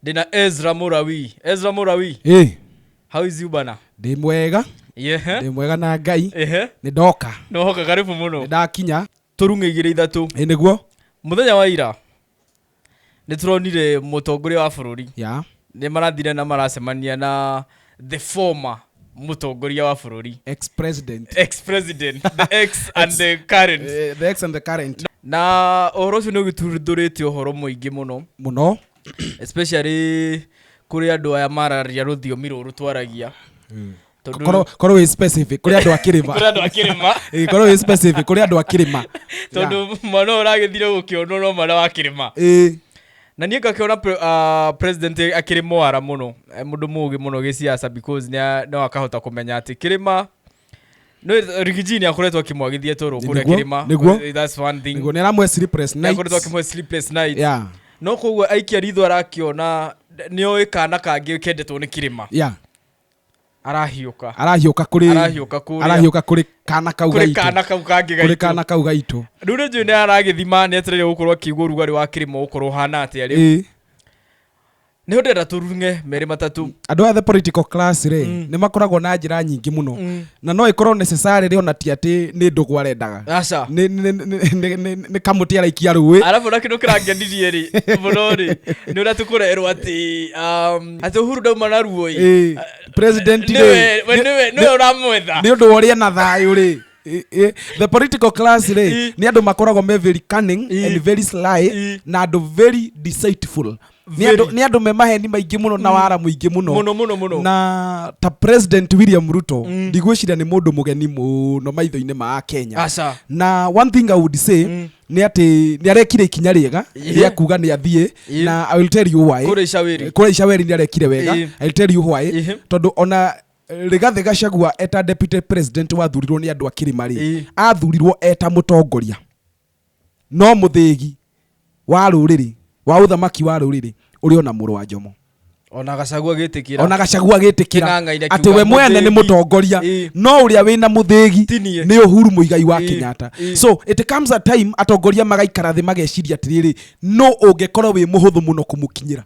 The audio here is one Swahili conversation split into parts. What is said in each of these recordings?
Dina Ezra Murawi. Ezra Murawi. How is you bana? Ndi mwega. Ndi mwega na Ngai. Ni ndoka. No hoka karibu muno. Ni ndakinya. Turunge 2-3. Niguo. Muthenya wa ira. Ni turonire mutongoria wa bururi. Ni marathire na maracemania na the former mutongoria wa bururi. Ex-president. The ex and the current. The ex and the current. Na ohoro cio no giturdurite ohoro muingi muno. Especially kuri andu aya mararia ruthiomi ruru twaragia. Koro we specific kuri andu akirima. Koro we specific kuri andu akirima. Tondu mano uragithire gukionwo no mara wa kirima. Na niĩ ngakiona president akiri mwara muno mundu mugi muno giciaca because no akahota kumenya ati kirima no Rigijini akoretwo akimwagithia toro kuria kirima. That's one thing. Niguo nĩaramwe sleepless nights. Akoretwo akimwe sleepless nights. No koguo aikia ritho arakiona nĩoĩ kana kangi kendetwo nĩ kirima. Arahiuka kuri kana kau gaitu. Rĩu nĩ aragĩthima nĩ etereire gũkorwo akĩigua ũrugarĩ wa kirima ũkorwo hana atĩa rĩu. Nĩ ndĩrenda turunge merĩ matatũ. Andũ a the political class nĩ makoragwo na njĩra nyingĩ mũno na no ikorwo necessary ona ti atĩ nĩ ndũgũ arendaga. Aca nĩ kamuti araikia rũĩ. Arabu na kĩndũ kĩrangenirie rĩ mũno rĩ nĩ ũrĩa tũkũrerwo atĩ Uhuru ndauma na ruo ĩ president nĩwe ũramwetha nĩ ũndũ ũrĩa na thayũ rĩ. The political class nĩ andũ makoragwo me very cunning and very sly na andũ very deceitful. Ni andu me maheni maingi muno na wara muingi muno na ta President William Ruto ndigwiciria ni mundu mugeni muno maitho-ini ma Kenya. Na one thing I would say ni ati ni arekire ikinya riega ria kuga ni athie na I will tell you why. Kure Icaweri ni arekire wega. I will tell you why. Tondu ona Rigathi Gachagua eta deputy president wathurirwo ni andu akirima ri athurirwo eta mutongoria no muthigi wa ruriri wa uthamaki wa ruriri uri ona muru wa Jomo. Ona Gachagua gitikira ati we mwene ni mutongoria no uria wina muthigi ni Uhuru Muigai wa Kenyatta. So it comes a time atongoria magaikara thi mageciria atiriri no ungekorwo wi muhuthu muno kumukinyira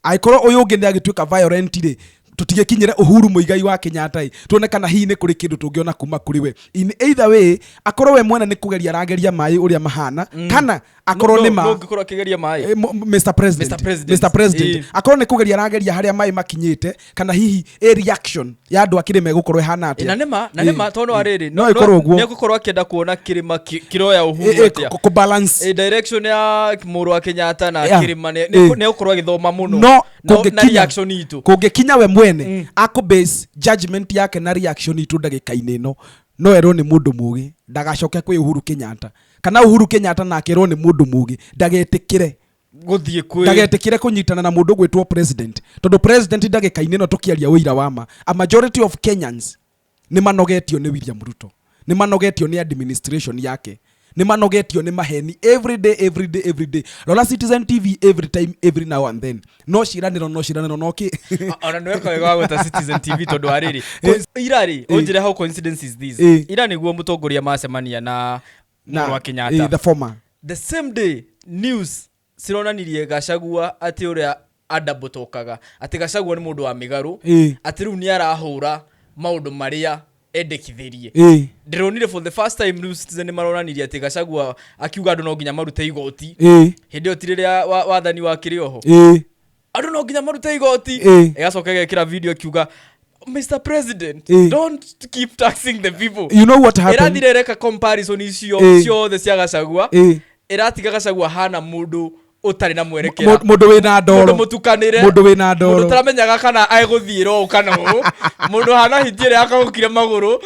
aikorwo uyu ungi ni agituika violent ri tutigekinyire Uhuru Muigai wa Kenyatta tuone kana hihi ni kuri kindu tungiona kuma kuri we. In either way akorwo we mwene ni kugeria rageria mai uria mahana kana akorwo ni ma ngikoro akigeria mai Mr President akorwo ni kugeria rageria haria mai makinyite kana hihi reaction ya andu akirime gukorwo hana atia na nema tono ariri no gukorwo akienda kuona kirima kiroya Uhuru atia ku balance direction ya muru wa Kenyatta na kirima ni gukorwo agithoma muno no na reaction itu kungekinya we mwene ako base judgment yake na reaction itu ndagika-ini no erwo ni mundu mugi ndagacoke kwi Uhuru Kenyatta kana Uhuru Kenyatta na akerwo ni mundu mugi ndagetikire guthie kwi ndagetikire kunyitana na mundu gwitwo president tondu president ndagika-ini no tukiaria wira wama a majority of Kenyans ni manogetio ni William Ruto ni manogetio ni administration yake ni manogetio ni maheni every day Lola Citizen TV every time every now and then no shiraniro no ki ona nweka wega gweta Citizen TV tondu ariri irari onjire how coincidence is this ira niguo mutongoria macemania na Muru wa Kenyatta the former the same day news cironanirie Gachagua ati uria adabotokaga ati Gachagua ni mundu wa migaru ati riu ni arahura maundu maria endekithirie ndironire for the first time news Citizen maronanirie ati Gachagua akiuga andu no nginya marute igoti hindi otiriria wathani wa kirioho andu no nginya marute igoti igacoka gekira video akiuga Mr President don't keep taxing the people. You know what happened? Irathireka comparison icio the cia Gachagua iratiga Gachagua hana mundu utari na mwerekera mundu wina ndoro mundu taramenyaga kana aiguthiro kana mundu hana hitiere akagukire maguru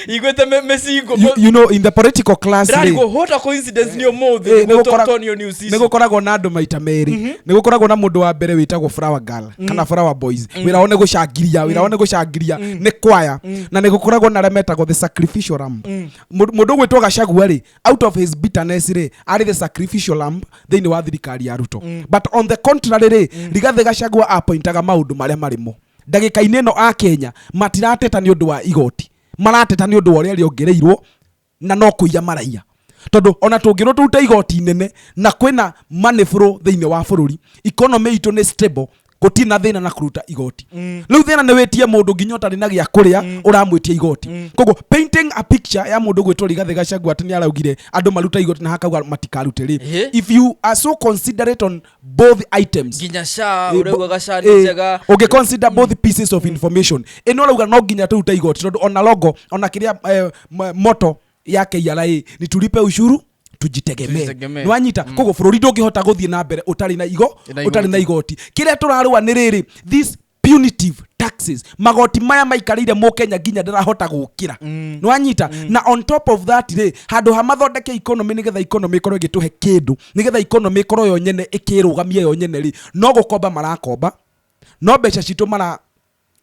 igwete mesingo. You know in the political class what a coincidence ni omothi Tonio news ni gukoragwo na andu maita meri ni gukoragwo na mundu wa mbere witagwo Flower Girl kana Flower Boys wira one gucangiria ni kwaya na ni gukoragwo na remetagwo the sacrificial lamb mundu gwitwo Gachagua ri out of his bitterness ri ari the sacrificial lamb thini wa thirikari ya Ruto but on the contrary Rigathi Gachagua appointaga maundu maria marimo ndagika-ini no a Kenya matirateta ni undu wa igoti marateta ni undu wa uria riongereirwo na no kuiya maraia tondu ona tungirwo turuta igoti nene na kwina money flow thiini wa bururi economy itu ni stable gutina thina na kuruta igoti riu thina ni wetie mundu nginya utari na gia kuria uramwitia igoti koguo painting a picture ya mundu gwitwo Rigathi Gachagua ati ni araugire andu maruta igoti na hakauga matikarute ri if you are so considerate on both items nginya sha uregwa gashani njega okay consider both pieces of information ino arauga no nginya turuta igoti tondu ona logo ona kiria moto yake KRA ni tulipe ushuru tujitegemee nwanyita kogo bururi ndungihota guthie na mbere utari na igoti kiria turarua ni riri this punitive taxes magoti maya maikarire mu Kenya ginya ndarahota gukira nwanyita na on top of that ri handu ha mathondeke economy nigetha economy ikorwo igituhe kindu nigetha economy ikorwo yo nyene ikirugamia yo nyene ri no gukomba marakomba no mbeca citu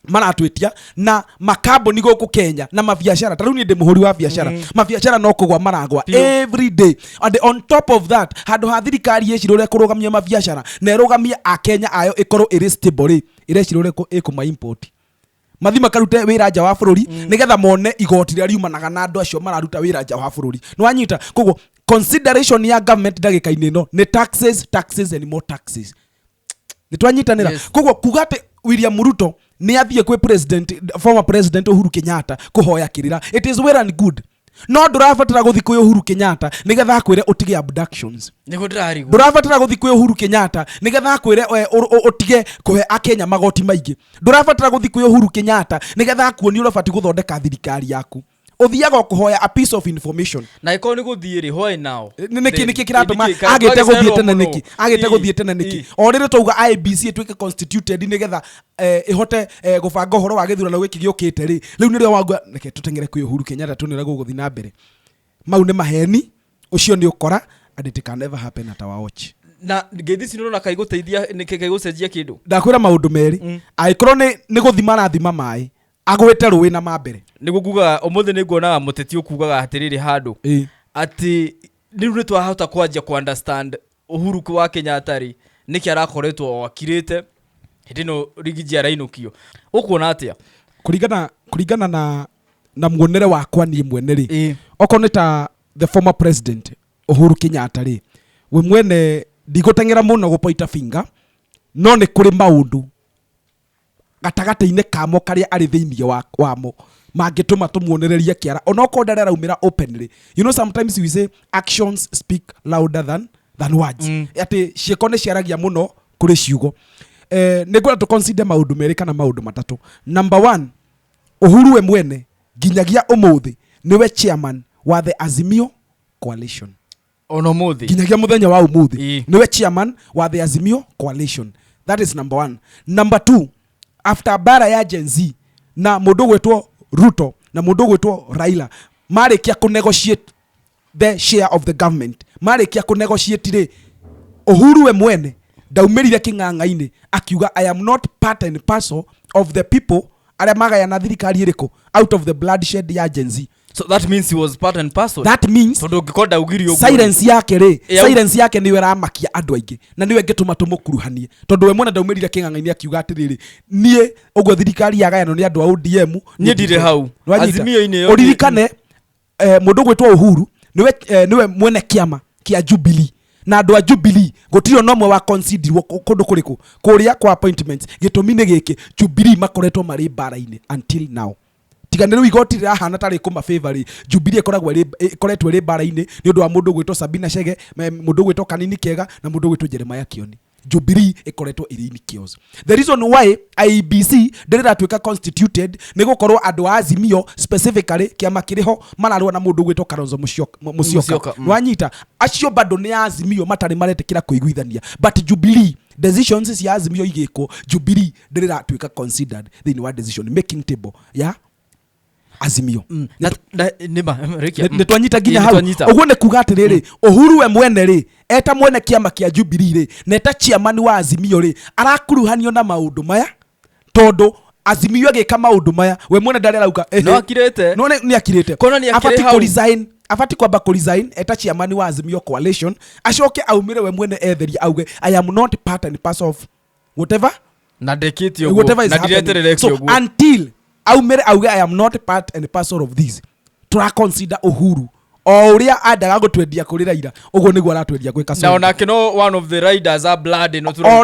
maratwetia na makambuni guku Kenya na mabiashara tariu ni ndi muhuri wa biashara mabiashara no kugwa maragwa every day and on top of that handu ha thirikari yecirure kurugamia mabiashara na irugamia a Kenya ayo ikorwo iri stable irecirure ikuma import mathima karute wira nja wa bururi nigetha mone igoti ria riumanaga na andu acio mararuta wira nja wa bururi nwanyita koguo consideration ya government ndagika-ini no ni taxes and more taxes nitwanyitanira koguo kugate William Ruto ni athie kwe former president Uhuru Kenyatta kuhoya kirira it is well and good no ndurabatara guthi kwe Uhuru Kenyatta nigetha akwire utige abductions nigo ndirari ndurabatara guthi kwe Uhuru Kenyatta nigetha akwire utige kuhe akenya magoti maigi ndurabatara guthi kwe Uhuru Kenyatta nigetha akuoni urabati guthondeka thirikari yaku uthiaga kuhoya a piece of information na iko ni guthiiri hoy now niki kiratuma agite guthie tene niki orire tuga IBC itwike constituted nigetha ihote gubanga horo wa githurano gwiki giukite ri riu nirio wangwa neke tutengere kwi Uhuru Kenyatta tunira guguthi na mbere mau ni maheni ucio ni ukora and it can never happen at our watch na ngethi sino na kai guteithia niki kai gucenjia kindu ndakwira maundu meri aikorwo ni guthima na thima mai agwete ruwi na mambere nigo kuga umuthi ni nguonaga muteti ukugaga atiriri handu ati niru ni twahota kwanja ku understand Uhuru wa Kenyatta ri niki arakoretwo wakirite hindino rigiji arainukio ukuona atia kuringana na muonere wakwa ni mwene ri okorwo ta the former president Uhuru Kenyatta ri we mwene ndigutengera muno gupoita finger no ni kuri maundu gatagate-ine kamo karia ari thiini wamo mangituma tumuonereria kiara onoko ndarera umira openly you know sometimes we say actions speak louder than words ati ciekone ciaragia muno kuri ciugo nigwenda to consider maundu meri kana maundu matatu number 1 Uhuru we mwene ginyagia umuthi niwe chairman wa the Azimio Coalition ono muthi ginyagia muthenya wa umuthi niwe chairman wa the Azimio Coalition that is number 1 number 2 after bara ya Gen Z na mundu gwetwo Ruto na mundu gwetwo Raila marikia ku negotiate the share of the government marikia ku negotiate ri Uhuru we mwene daumerire king'ang'a-ini akiuga I am not part and parcel of the people aria magaya na thirikari iriko out of the bloodshed ya Gen Z. So that means he was part and parcel. That means silence yake ri silence yake niwe ramakia andu aingi na niwe ngituma tumukuruhanie tondu we mwena daumerire king'ang'a-ini akiuga atiriri nie ugo thirikari yagayano ni andu a ODM nie ndire hau Azimio-ini yo uririkane mundu gwetwo Uhuru niwe mwene kiama kia Jubilee na andu a Jubilee gutiro nomwe wa consider kundu kuriku kuria kwa appointments gitumi ni giki Jubilee makoretwo mari bara-ini until now tiganero igoti rahana tari kuma favor Jubilee ikoretwo ri bara-ini ni undu wa mundu gwetwo Sabina Chege mundu gwetwo Kanini Kega na mundu gwetwo Jeremiah Kioni Jubilee ikoretwo iri-ini kios the reason why IEBC ndiratwika constituted ni gukorwo andu a Azimio specifically kiama kiriho mararwa na mundu gwetwo Kalonzo Musyoka wanyita acio bado ni Azimio matari maretekira kuiguithania but Jubilee decisions cia Azimio igiko Jubilee ndiratwika considered thini wa decision making table ya Azimio nitwanyita ginya hau uguo ni kuga atiriri Uhuru we mwene ri eta mwene kiama kia Jubilee ri neta chairman wa Azimio ri arakuruhanio na maundu maya tondu Azimio agika maundu maya we mwene ndarera uga no akirete no ni akirete afati ku resign afati kwamba ku resign eta chairman wa Azimio Coalition acoke aumire we mwene etheri auge I am not part and parcel of whatever na dekiti ugo na diretere so until aumere auge I am not part and parcel of this to consider Uhuru o uria andaga gutwendia kuri Raila uguo niguo aratwendia gwi Kasongo. Na onake no one of the riders are blood no turuga.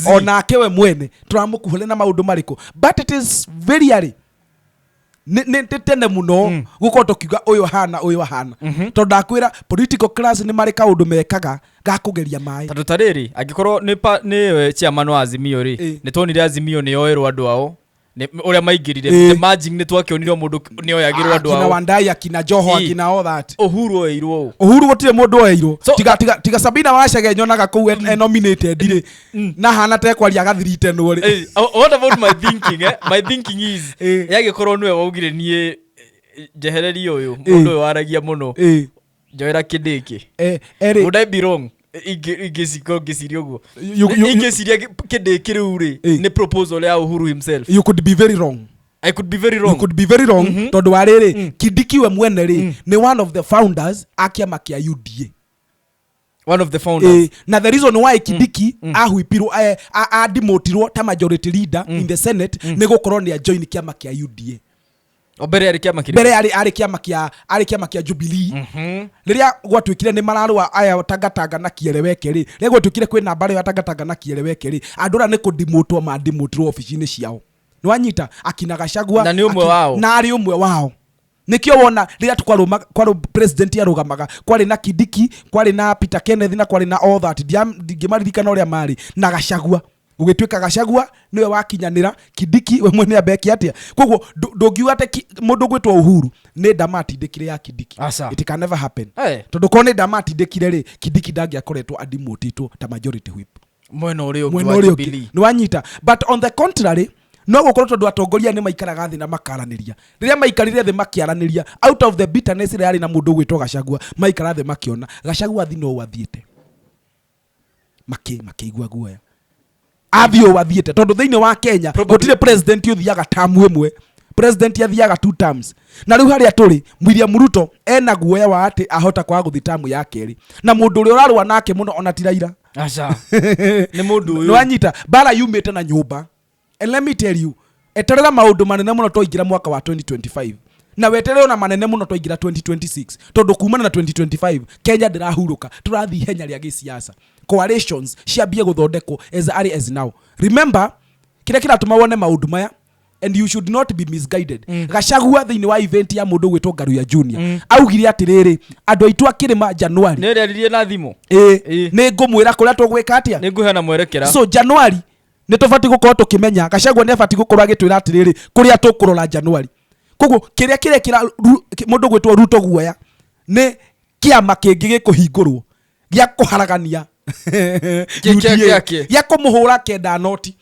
Onake we mwene turamukuhule na maundu mariku, but it is very early. Ni tene muno guko tukiuga uyu hana tondu akwira political class ni mari kaundu mekaga ga kugeria mai. Tondu tariri agikorwo ni chairman wa Azimio ri ni tonire Azimio ni oerwo andu ao uria maingirire imagine ni twakionire mundu ni oyagirwo andu ao kina Wandai akina Joho akina all that. Uhuru oirwo gutire mundu oirwo tiga Sabina Wachege nyonaga kuu nominated ri na hana te kwaria gathirite no ri. What about my thinking my thinking is yagikorwo niwe waugire nie jehereri uyu mundu uyu aragia muno Joera Kidiki would I be wrong ingesiria uguo ingesiria Kidiki riu ri ni proposal ya Uhuru himself? You could be very wrong. I could be very wrong. You could be very wrong. Tondu wariri Kidiki we mwene ri ni one of the founders akiama kia UDA. One of the founders. Na the reason why Kidiki ahuipirwo demotirwo ta majority leader in the Senate ni gukorwo ni a join kiama kia UDA. Obere ari kiama kiri. Bere ari kiama kia Jubilee. Riria gwatwikire ni mararwa aya tangatanga na Kiereweke ri. Riria gwatwikire kwina mbare ya tangatanga na Kiereweke ri. Andura ni kudimotwo madimotwo office-ini ciao. Niwanyita akina Gachagua na ni umwe wao. Na ari umwe wao. Nikio wona riria tukwaruma kwa president yarugamaga kwari na Kidiki, kwari na Peter Kenneth na kwari na all that. Ngimaririkana uria mari na Gachagua. Ugitwika Gachagua niwe wakinyanira Kidiki we mwene abeki atia. Koguo ndongiuga ate mundu gwitwa Uhuru ni ndamatindikire ya Kidiki. It can never happen. Tondu ko ni ndamatindikire ri Kidiki ndangiakoretwo adimotitwo ta majority whip. Mwena uri wa Jubilee. Niwanyita. But on the contrary no gukorwo tondu atongoria ni maikaraga thi na makaraniria. Riria maikarire thi makiaraniria out of the bitterness ria ari na mundu gwitwa Gachagua maikara thi makiona Gachagua thi no wathiete. Makiigua guoya. Athio wathiete tondu thiini wa Kenya gutire president uthiaga term imwe. President yathiaga 2 terms. Na riu haria turi William Ruto ena guoya wa ati ahota kwa guthi term ya keri. Na mundu uri urarwa nake muno ona ti Raila. Acha. Ni mundu uyu. No anyita bara yumite na nyumba. And let me tell you, eterera maundu manene muno twaingira mwaka wa 2025. Na weterera na manene muno twaingira 2026. Tondu kumana na 2025 Kenya ndirahuruka. Turathi henya ria gisiasa. Coalitions ciambie guthondekwo as early as now. Remember kile kiratuma wone maundu maya, and you should not be misguided. Gachagua thiini wa event ya mundu gwitwo Ngaruya Junior augire atiriri andu aitu akirima January ne ririe na thimu ni ngumwira kuria tugwika atia ni nguhena mwerekera. So January ni tofati gukorwo tukimenya Gachagua ni afati gukorwo agitwira atiriri kuria tukurora January. Koguo kiria kirekira mundu gwitwo Ruto guoya ni kiama kingi gikuhingurwo gia kuharagania gia kumuhura kenda noti.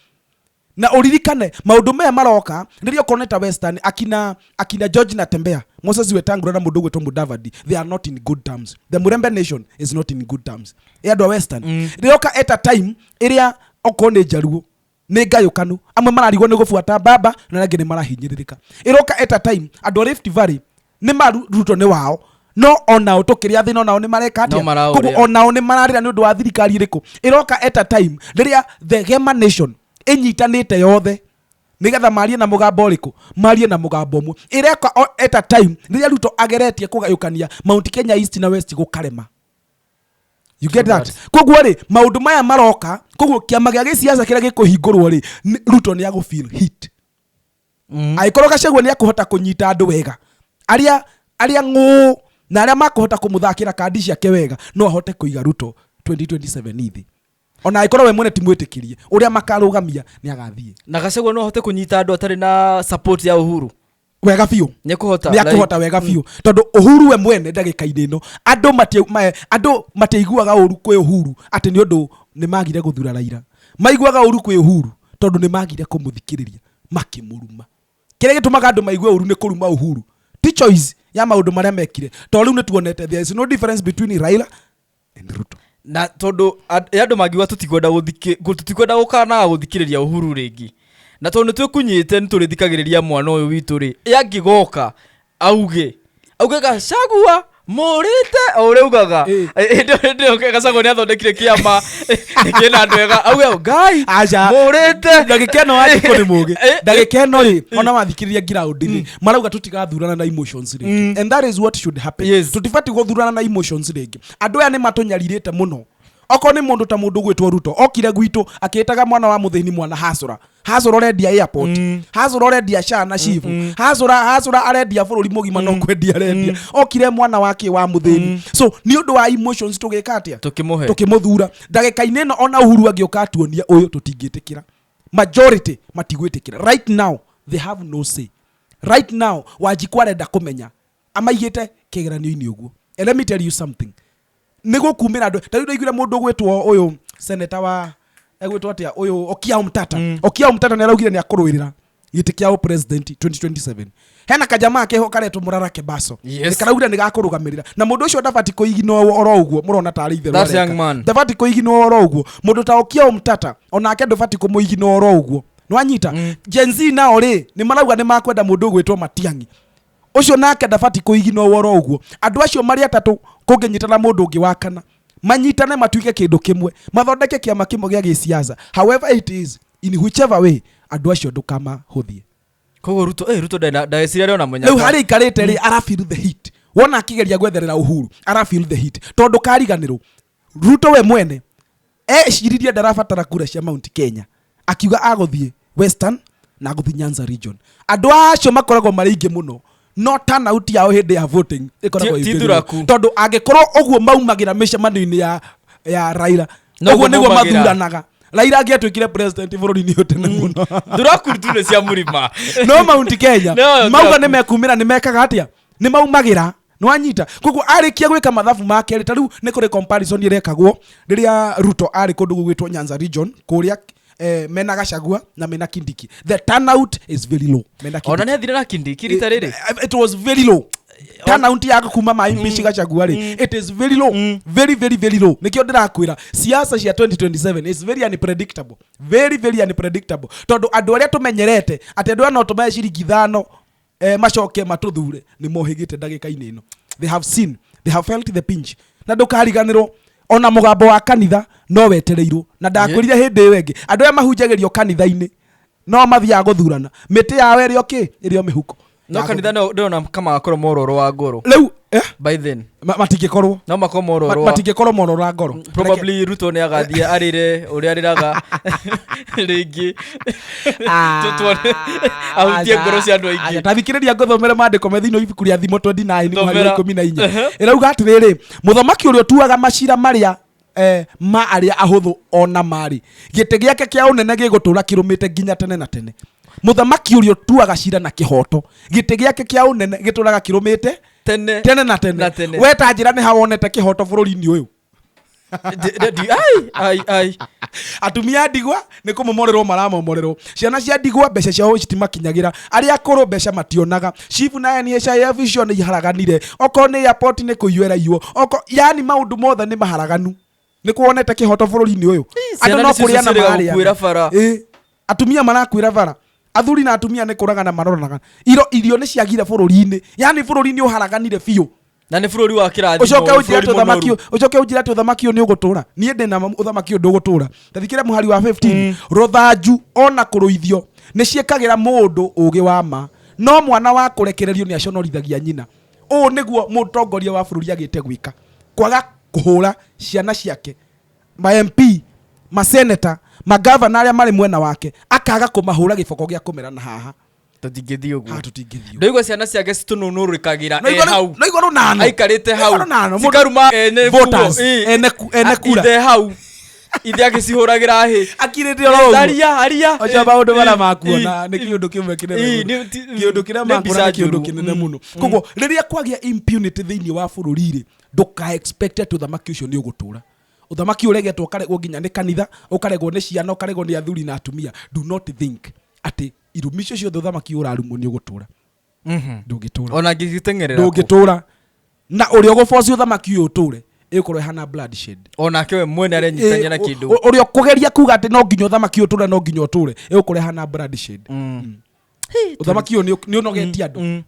Na uririkane maundu maya maroka ririo koneta Western akina George Natembea Moses Wetangula na mundu gwitwo Mudavadi, they are not in good terms. The Murembe nation is not in good terms. Edo Western rioka at a time iria okone jaruo ni ngayukanu amwe mararigwo ni gufuata baba na nangĩ ni marahinyiririka. Iroka at a time andu Rift Valley ni maruto ni wao no onao tukiria thina onao ni mareka atia koguo onao ni mararira ni undu wa thirikari iriku. Iroka at a time riria the Gema nation inyitanite yothe nigetha marie na mugambo uriku marie na mugambo mwe. Ireka at a time riria Ruto ageretie kugayukania Mount Kenya East na West gukarema. You get that? Koguo ri maundu maya maroka koguo kiama gia gisiasa kiria gikuhingurwo ri Ruto ni ago feel hit. Aikoro Gachagua ni akuhota kunyita andu wega aria ng'u na aria makuhota kumuthakira kandi ciake wega no ahote kuiga Ruto 2027 ithi. Ona aikoro we mwene timwitikirie uria makarugamia ni agathie. Na Gachagua no ahote kunyita andu atari na support ya Uhuru wega fiu ni kuhota wega fiu tondu Uhuru we mwene ndagika-ini no andu mateiguaga uru kwi Uhuru ati ni undu ni magire guthura Raila. Maiguaga uru kwi Uhuru tondu ni magire kumuthikiriria makimuruma. Kile gitumaga andu maigue uru ni kuruma Uhuru ti choice ya maundu maria mekire tondu riu ni tuonete there is no difference between Raila and Ruto. Na tondu andu magiwa tutikwenda gukana guthikiriria Uhuru ringi na tondu twikunyite ni turithikagiriria mwana uyu witu ri yangigoka auge Gachagua murite ureugaga ndio Gachagua ni athondekire kiama kina ndwega auga ngai murite ndagikeno wajiko ni mugi ndagikeno ri ona mathikiriria ground marauga tutigathurana na emotions ringi and that is what should happen tutifati guthurana na emotions ringi andu aya ni matunyaririte muno oko ni mundu ta mundu gwitwo Ruto okire gwitu akitaga mwana wa muthini mwana Hasura orendia airport Hasura orendia SHA na shifu Hasura arendia bururi mugima no kwendia arendia okire mwana wake wa muthini so ni undu wa emotions tugikatia tukimuthura ndagika-ini no ona Uhuru agioka atuonia uyu tutingitikira majority matigwitikira right now they have no say right now Wanjiku arenda kumenya amaigite kigeranio-ini uguo let me tell you something nego kumira andu tari ndaiguire mundu gwitwo uyu senator wa egwitwo atia uyu Okiya Omtata ni araugire ni akurwirira giti kia president 2027 hena kajamaa keho karetwo Murara Kebaso nikaraugire ni gakurugamirira na mundu ucio ndabati kuiginwo oro uguo murona tari ithe rwa ndabati kuiginwo oro uguo mundu ta Okiya Omtata onake ndabati kumuiginwo oro uguo nwanyita Gen Z nao ri ni marauga ni makwenda mundu gwitwo Matiang'i ucio nake ndabati kuiginwo oro uguo andu acio mari atatu kungenyitana mundu ungi wa kana manyitane matuike kindu kimwe mathondeke kiama kimwe gia gisiasa however it is in whichever way andu acio ndukama huthie kogo Ruto ndaeciria ri ona munyaka riu hari ikarite ri ara feel the heat wona akigeria gwetherera Uhuru ara feel the heat tondu kariganirwo Ruto we mwene eciririe ndarabatara kura cia Mount Kenya akiuga aguthie Western na aguthie Nyanza region andu acio makoragwo mari ingi muno no turn out yao hindi ya voting ikoragwo ituraku tondu angikorwo uguo maumagira micemano-ini ya Raila uguo niguo mathuranaga Raila angiatwikire president bururi-ini utene muno nduraku tune cia murima no Mount Kenya mauga ni mekumira ni mekaga atia ni maumagira nwanyita koguo arikia gwika mathabu make riu ni kuri comparison irekagwo riria Ruto ari kundu gwitwo Nyanza region kuria mena Gachagua na mena Kindiki the turnout is very low ona ne thire na Kindiki rita riri it was very low turnout yako kuma maimbishi Gachagua ri it is very low very low nikio ndirakwira siasa cia 2027 is very unpredictable tondu andu aria tumenyerete ati andu ano tumaye ciringi 5 macoke matuthure ni mohigite ndagika-ini ino they have felt the pinch na ndukariganirwo ona mugambo wa kanitha no wetereirwo na ndakwirire hindi wengi andu aya mahunjagirio kanitha-ini no mathia guthurana miti yawe iri o mihuko no kanitha ndona kama akoro mororo wa ngoro riu by then matingikorwo no mako mororo matingikorwo mororo wa ngoro probably Ruto ni agathie arire uri ariraga ringi ahutie ngoro cia andu aingi tathikiriria ngothomere mandiko me thiini ibuku ria thimo 29 mweri 14 irauga atiriri muthamaki uria tuaga macira maria ma aria ahuthu ona mari gite giake kia unene gigutura kirumite nginya tene na tene muthamaki uria tuaga cira na kihoto gite giake kia unene gituraga kirumite tene na tene weta njira ni hawonete kihoto bururi-ini uyu ai atumia ndigwa ni kumomorerwo maramomorerwo ciana cia ndigwa mbeca ciao citimakinyagira aria akuru mbeca mationaga chifu naye ni SHF vision iharaganire oko ni airport ni kuiyera iwo oko yani maundu mothe ni maharaganu ni kuonete kihoto bururi-ini uyu andu no kuriana mari atumia marakwira bara athuri na atumia ni kuraga na maroranaga irio ni ciagire bururi-ini yani bururi-ini uharaganire biu na ni bururi wa kirathimo ucoke ujira tu thamaki ni ugutura nie ndina uthamaki undu ugutura tathikire muhari wa 15 rothanju ona kuruithio ni ciekagira mundu ugi wa ma no mwana wa kurekererio ni aconorithagia nyina u niguo mutongoria wa bururi agite gwika kwaga kuhura ciana ciake ma MP ma senator ma governor aria mari mwena wake akaga kumahura giboko gia kumerana haha tutingithii uguo ndoigwa ciana ciake citununurikagira hau noigoro nano aikarite hau cikaruma voters ene kura ithe hau ithe agicihuragira hi akirite oro aria oja maundu bara makuona ni kiundu kimwe kinene kiundu kina makura kiundu kinene muno koguo riria kwagia impunity thiini wa bururi-ri nduka expect to thamaki ucio ni ugutura uthamaki uregetwo karegwo nginya ni kanitha ukaregwo ni ciana ukaregwo ni athuri na atumia do not think ati irumisho cio uthamaki urarumo ni ugutura ndugitura ona ngigitengerera ndugitura na uri uguforce uthamaki uyu uture ikorwe hana bloodshed ona kewe mwene arenyitanya na kindu uri kugeria kuga ati no nginya uthamaki uture no nginya uture ikorwe hana bloodshed uthamaki uyu ni unogetie andu